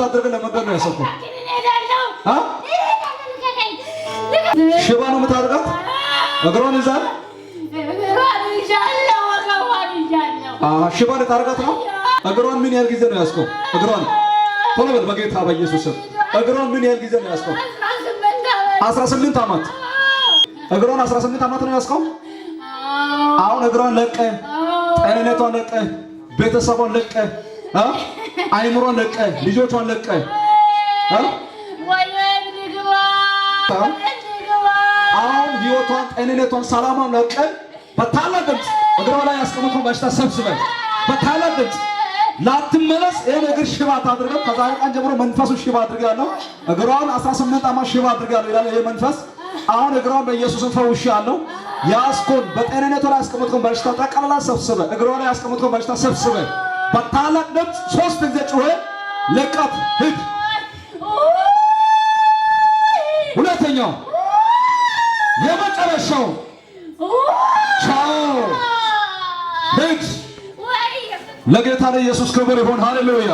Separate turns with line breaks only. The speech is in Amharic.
ታደርገ ለመገር ነው ያሰብኩ ሽባ ነው የምታደርጋት እግሯን ይዛል ሽባ ልታደርጋት ነው እግሯን ምን ያህል ጊዜ ነው ያስከው እግሯን ቶሎ በል በጌታ በኢየሱስ ስም እግሯን ምን ያህል ጊዜ ነው ያስከው 18 ዓመት እግሯን 18 ዓመት ነው ያስከው አሁን እግሯን ለቀ ጤንነቷን ለቀ ቤተሰቧን ለቀ አይምሮን ለቀ ልጆቿን ለቀ አሁን ህይወቷን ጤንነቷን ሰላሟን ለቀ በታላቅ ድምፅ እግሯ ላይ ያስቀመጥከውን በሽታ ሰብስበን በታላቅ ድምፅ ላትመለስ ይሄን እግር ሽባ ታድርገው ከዛሬ ቀን ጀምሮ መንፈሱ ሽባ አድርጋለሁ እግሯን 18 ዓመት ሽባ አድርጋለሁ ይላል ይሄ መንፈስ አሁን እግሯን በኢየሱስ ፈውሻለሁ ያስኮን በጤንነቷ ላይ ያስቀመጥከውን በሽታ ጠቅላላ ሰብስበ እግሯ ላይ ያስቀመጥከውን በሽታ ሰብስበ በታላቅ ድምፅ 3 ጊዜ ጮኸ ለቃት ሂድ ሁለተኛው የመጨረሻው ቻው ሂድ ለጌታ ለኢየሱስ ክብር ይሁን ሃሌሉያ